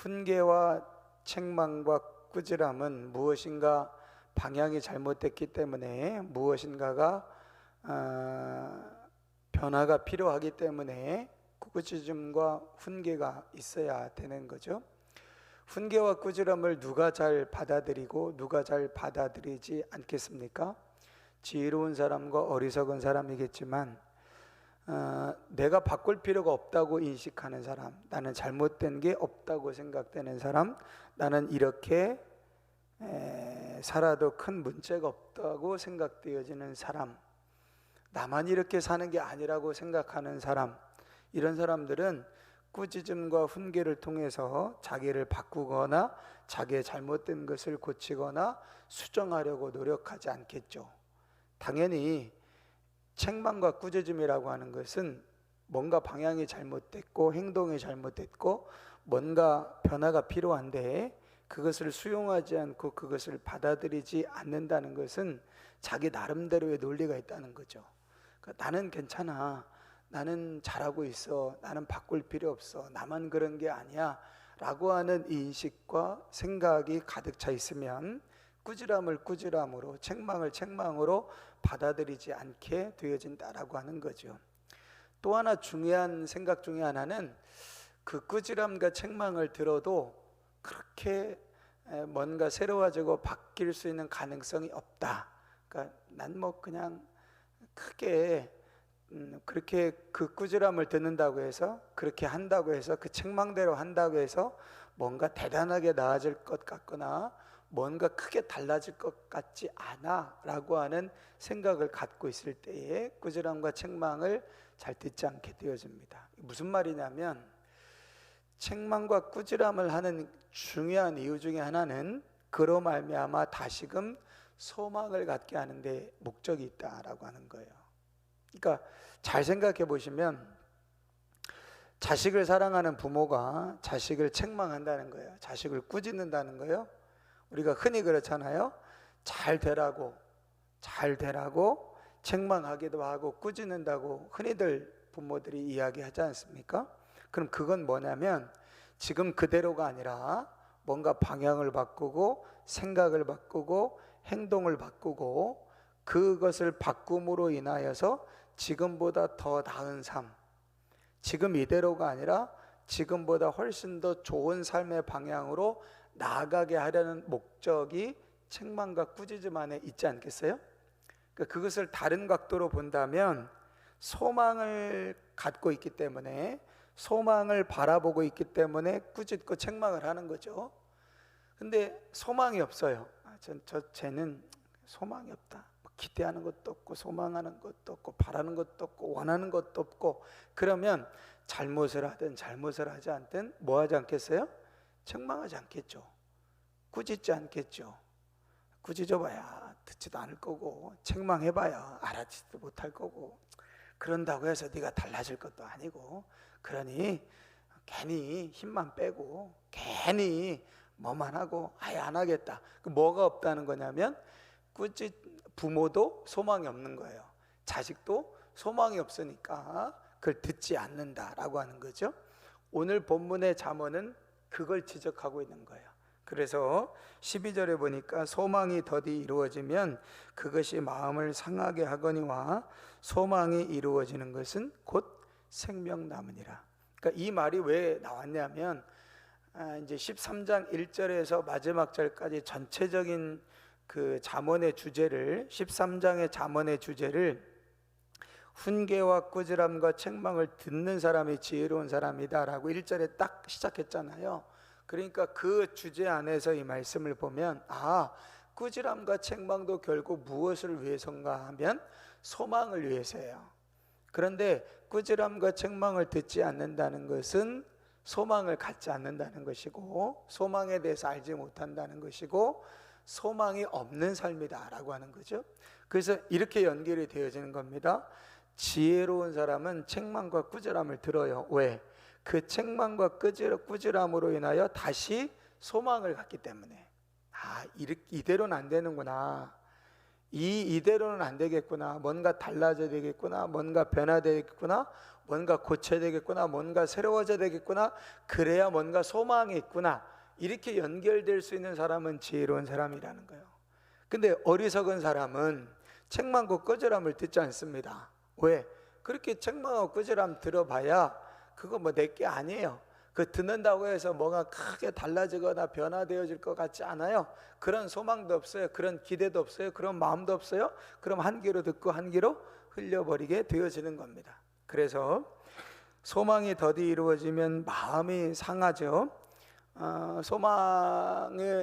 훈계와 책망과 꾸지람은 무엇인가 방향이 잘못됐기 때문에 무엇인가가 변화가 필요하기 때문에 꾸짖음과 훈계가 있어야 되는 거죠. 훈계와 꾸지람을 누가 잘 받아들이고 누가 잘 받아들이지 않겠습니까? 지혜로운 사람과 어리석은 사람이겠지만 내가 바꿀 필요가 없다고 인식하는 사람, 나는 잘못된 게 없다고 생각되는 사람, 나는 이렇게 살아도 큰 문제가 없다고 생각되어지는 사람, 나만 이렇게 사는 게 아니라고 생각하는 사람, 이런 사람들은 꾸짖음과 훈계를 통해서 자기를 바꾸거나 자기의 잘못된 것을 고치거나 수정하려고 노력하지 않겠죠. 당연히 책망과 꾸짖음이라고 하는 것은 뭔가 방향이 잘못됐고 행동이 잘못됐고 뭔가 변화가 필요한데 그것을 수용하지 않고 그것을 받아들이지 않는다는 것은 자기 나름대로의 논리가 있다는 거죠. 그러니까 나는 괜찮아, 나는 잘하고 있어, 나는 바꿀 필요 없어, 나만 그런 게 아니야 라고 하는 인식과 생각이 가득 차 있으면 꾸지람을 꾸지람으로, 책망을 책망으로 받아들이지 않게 되어진다라고 하는 거죠. 또 하나 중요한 생각 중에 하나는 그 꾸지람과 책망을 들어도 그렇게 뭔가 새로워지고 바뀔 수 있는 가능성이 없다. 그러니까 난 뭐 그냥 크게 그렇게 그 꾸지람을 듣는다고 해서, 그렇게 한다고 해서, 그 책망대로 한다고 해서 뭔가 대단하게 나아질 것 같거나 뭔가 크게 달라질 것 같지 않아 라고 하는 생각을 갖고 있을 때에 꾸지람과 책망을 잘 듣지 않게 되어집니다. 무슨 말이냐면 책망과 꾸지람을 하는 중요한 이유 중에 하나는 그로 말미암아 다시금 소망을 갖게 하는데 목적이 있다라고 하는 거예요. 그러니까 잘 생각해 보시면 자식을 사랑하는 부모가 자식을 책망한다는 거예요. 자식을 꾸짖는다는 거예요. 우리가 흔히 그렇잖아요. 잘 되라고 책망하기도 하고 꾸짖는다고 흔히들 부모들이 이야기하지 않습니까? 그럼 그건 뭐냐면 지금 그대로가 아니라 뭔가 방향을 바꾸고 생각을 바꾸고 행동을 바꾸고 그것을 바꿈으로 인하여서 지금보다 더 나은 삶, 지금 이대로가 아니라 지금보다 훨씬 더 좋은 삶의 방향으로 나아가게 하려는 목적이 책망과 꾸짖음 안에 있지 않겠어요? 그러니까 그것을 다른 각도로 본다면 소망을 갖고 있기 때문에, 소망을 바라보고 있기 때문에 꾸짖고 책망을 하는 거죠. 근데 소망이 없어요. 쟤는 소망이 없다. 기대하는 것도 없고 소망하는 것도 없고 바라는 것도 없고 원하는 것도 없고, 그러면 잘못을 하든 잘못을 하지 않든 뭐 하지 않겠어요? 책망하지 않겠죠. 꾸짖지 않겠죠. 꾸짖어봐야 듣지도 않을 거고 책망해봐야 알아듣지도 못할 거고, 그런다고 해서 네가 달라질 것도 아니고, 그러니 괜히 힘만 빼고 괜히 뭐만 하고 아예 안 하겠다. 뭐가 없다는 거냐면 부모도 소망이 없는 거예요. 자식도 소망이 없으니까 그걸 듣지 않는다라고 하는 거죠. 오늘 본문의 잠언은 그걸 지적하고 있는 거예요. 그래서 12절에 보니까 소망이 더디 이루어지면 그것이 마음을 상하게 하거니와 소망이 이루어지는 것은 곧 생명나무니라. 그러니까 이 말이 왜 나왔냐면 이제 13장 1절에서 마지막 절까지 전체적인 그 잠언의 주제를, 13장의 잠언의 주제를 훈계와 꾸지람과 책망을 듣는 사람이 지혜로운 사람이다라고 1절에 딱 시작했잖아요. 그러니까 그 주제 안에서 이 말씀을 보면 꾸지람과 책망도 결국 무엇을 위해서인가 하면 소망을 위해서예요. 그런데 꾸지람과 책망을 듣지 않는다는 것은 소망을 갖지 않는다는 것이고, 소망에 대해서 알지 못한다는 것이고, 소망이 없는 삶이다라고 하는 거죠. 그래서 이렇게 연결이 되어지는 겁니다. 지혜로운 사람은 책망과 꾸지람을 들어요. 왜? 그 책망과 꾸지람으로 인하여 다시 소망을 갖기 때문에 이대로는 안 되는구나, 이대로는 안 되겠구나, 뭔가 달라져야 되겠구나, 뭔가 변화되겠구나, 뭔가 고쳐야 되겠구나, 뭔가 새로워져야 되겠구나, 그래야 뭔가 소망이 있구나, 이렇게 연결될 수 있는 사람은 지혜로운 사람이라는 거예요. 근데 어리석은 사람은 책망과 꾸지람을 듣지 않습니다. 왜? 그렇게 책망하고 꾸지람 들어봐야 그거 뭐 내게 아니에요. 그 듣는다고 해서 뭐가 크게 달라지거나 변화되어질 것 같지 않아요. 그런 소망도 없어요. 그런 기대도 없어요. 그런 마음도 없어요. 그럼 한 귀로 듣고 한 귀로 흘려버리게 되어지는 겁니다. 그래서 소망이 더디 이루어지면 마음이 상하죠.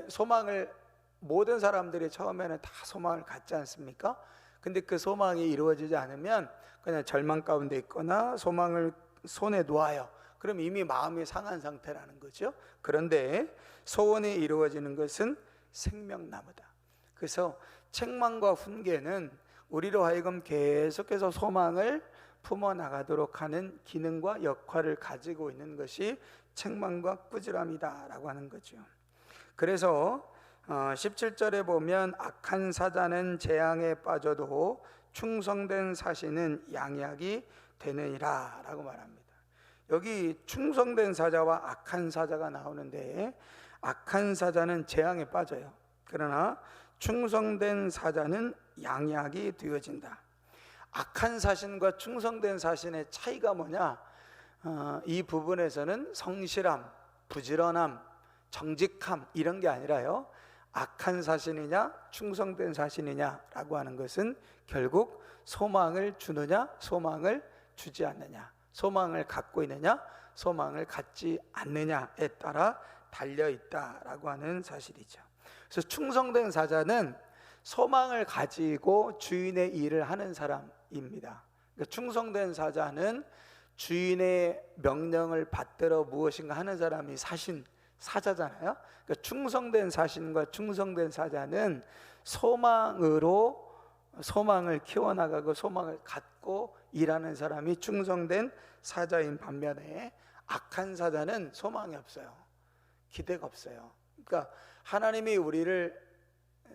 소망을 모든 사람들이 처음에는 다 소망을 갖지 않습니까? 근데 그 소망이 이루어지지 않으면 그냥 절망 가운데 있거나 소망을 손에 놓아요. 그럼 이미 마음이 상한 상태라는 거죠. 그런데 소원이 이루어지는 것은 생명나무다. 그래서 책망과 훈계는 우리로 하여금 계속해서 소망을 품어나가도록 하는 기능과 역할을 가지고 있는 것이 책망과 꾸지람이다라고 하는 거죠. 그래서 17절에 보면 악한 사자는 재앙에 빠져도 충성된 사신은 양약이 되느니라 라고 말합니다. 여기 충성된 사자와 악한 사자가 나오는데, 악한 사자는 재앙에 빠져요. 그러나 충성된 사자는 양약이 되어진다. 악한 사신과 충성된 사신의 차이가 뭐냐? 이 부분에서는 성실함, 부지런함, 정직함 이런 게 아니라요, 악한 사신이냐 충성된 사신이냐라고 하는 것은 결국 소망을 주느냐 소망을 주지 않느냐, 소망을 갖고 있느냐 소망을 갖지 않느냐에 따라 달려있다라고 하는 사실이죠. 그래서 충성된 사자는 소망을 가지고 주인의 일을 하는 사람입니다. 그러니까 충성된 사자는 주인의 명령을 받들어 무엇인가 하는 사람이 사자잖아요. 그러니까 충성된 사신과 충성된 사자는 소망으로 소망을 키워나가고 소망을 갖고 일하는 사람이 충성된 사자인 반면에, 악한 사자는 소망이 없어요. 기대가 없어요. 그러니까 하나님이 우리를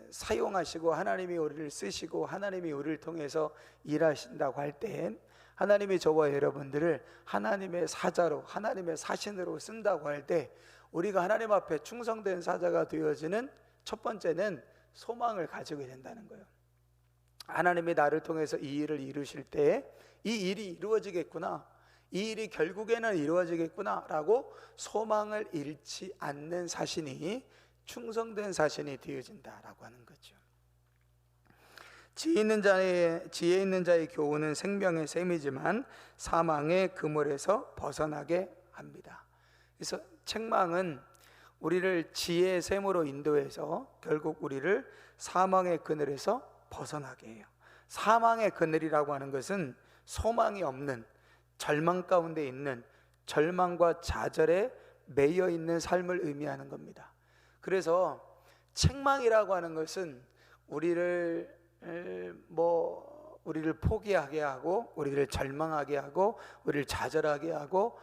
사용하시고 하나님이 우리를 쓰시고 하나님이 우리를 통해서 일하신다고 할 때, 하나님이 저와 여러분들을 하나님의 사자로, 하나님의 사신으로 쓴다고 할 때, 우리가 하나님 앞에 충성된 사자가 되어지는 첫 번째는 소망을 가지고 된다는 거예요. 하나님이 나를 통해서 이 일을 이루실 때 이 일이 이루어지겠구나, 이 일이 결국에는 이루어지겠구나 라고 소망을 잃지 않는 사신이 충성된 사신이 되어진다라고 하는 거죠. 지혜 있는 자의 교훈은 생명의 샘이지만 사망의 그물에서 벗어나게 합니다. 그래서 책망은 우리를 지혜의 샘으로 인도해서 결국 우리를 사망의 그늘에서 벗어나게 해요. 사망의 그늘이라고 하는 것은 소망이 없는, 절망 가운데 있는, 절망과 좌절에 매여 있는 삶을 의미하는 겁니다. 그래서 책망이라고 하는 것은 우리를 포기하게 하고, 우리를 절망하게 하고, 우리를 좌절하게 하고,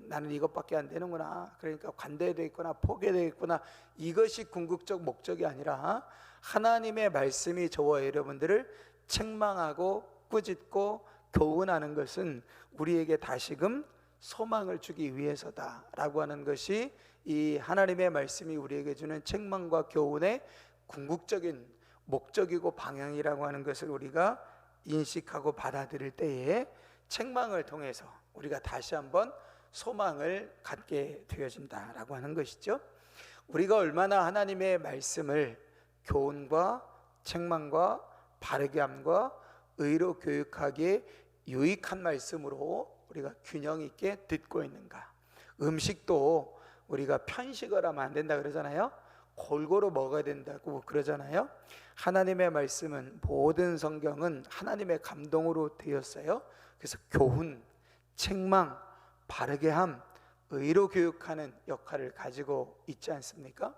나는 이것밖에 안 되는구나, 그러니까 관둬야 되겠구나, 포기해야 되겠구나, 이것이 궁극적 목적이 아니라 하나님의 말씀이 저와 여러분들을 책망하고 꾸짖고 교훈하는 것은 우리에게 다시금 소망을 주기 위해서다라고 하는 것이 이 하나님의 말씀이 우리에게 주는 책망과 교훈의 궁극적인 목적이고 방향이라고 하는 것을 우리가 인식하고 받아들일 때에 책망을 통해서 우리가 다시 한번 소망을 갖게 되어진다라고 하는 것이죠. 우리가 얼마나 하나님의 말씀을 교훈과 책망과 바르게 함과 의로 교육하기에 유익한 말씀으로 우리가 균형 있게 듣고 있는가. 음식도 우리가 편식을 하면 안 된다 그러잖아요. 골고루 먹어야 된다고 그러잖아요. 하나님의 말씀은, 모든 성경은 하나님의 감동으로 되었어요. 그래서 교훈, 책망, 바르게 함, 의로 교육하는 역할을 가지고 있지 않습니까?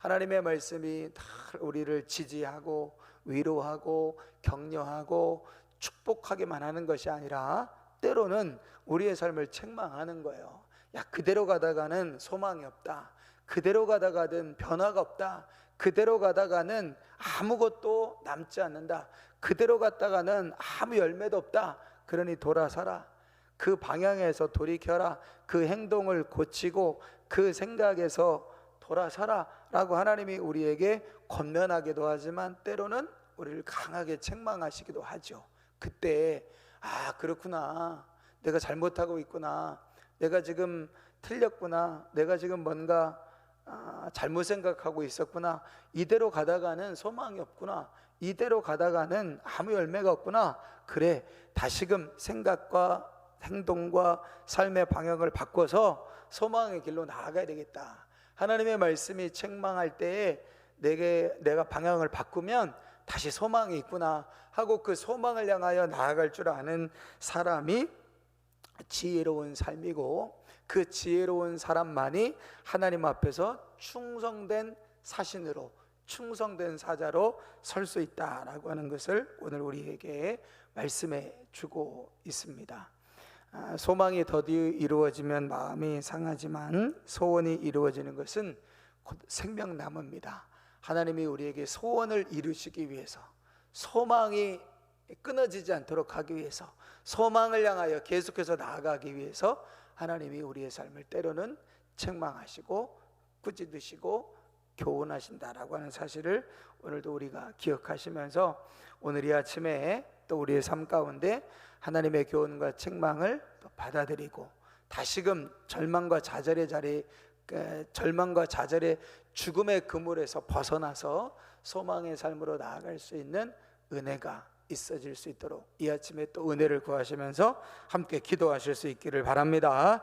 하나님의 말씀이 다 우리를 지지하고 위로하고 격려하고 축복하기만 하는 것이 아니라 때로는 우리의 삶을 책망하는 거예요. 야, 그대로 가다가는 소망이 없다, 그대로 가다가는 변화가 없다. 그대로 가다가는 아무것도 남지 않는다. 그대로 갔다가는 아무 열매도 없다. 그러니 돌아서라. 그 방향에서 돌이켜라. 그 행동을 고치고 그 생각에서 돌아서라 라고 하나님이 우리에게 권면하기도 하지만 때로는 우리를 강하게 책망하시기도 하죠. 그때 그렇구나, 내가 잘못하고 있구나, 내가 지금 틀렸구나, 내가 지금 뭔가 잘못 생각하고 있었구나, 이대로 가다가는 소망이 없구나, 이대로 가다가는 아무 열매가 없구나, 그래 다시금 생각과 행동과 삶의 방향을 바꿔서 소망의 길로 나아가야 되겠다. 하나님의 말씀이 책망할 때에 내가 방향을 바꾸면 다시 소망이 있구나 하고 그 소망을 향하여 나아갈 줄 아는 사람이 지혜로운 삶이고, 그 지혜로운 사람만이 하나님 앞에서 충성된 사신으로, 충성된 사자로 설 수 있다라고 하는 것을 오늘 우리에게 말씀해 주고 있습니다. 소망이 더디 이루어지면 마음이 상하지만 소원이 이루어지는 것은 곧 생명나무입니다. 하나님이 우리에게 소원을 이루시기 위해서, 소망이 끊어지지 않도록 하기 위해서, 소망을 향하여 계속해서 나아가기 위해서 하나님이 우리의 삶을 때로는 책망하시고 꾸짖으시고 교훈하신다라고 하는 사실을 오늘도 우리가 기억하시면서 오늘 이 아침에 또 우리의 삶 가운데 하나님의 교훈과 책망을 또 받아들이고 다시금 절망과 좌절의 죽음의 그물에서 벗어나서 소망의 삶으로 나아갈 수 있는 은혜가 있어질 수 있도록 이 아침에 또 은혜를 구하시면서 함께 기도하실 수 있기를 바랍니다.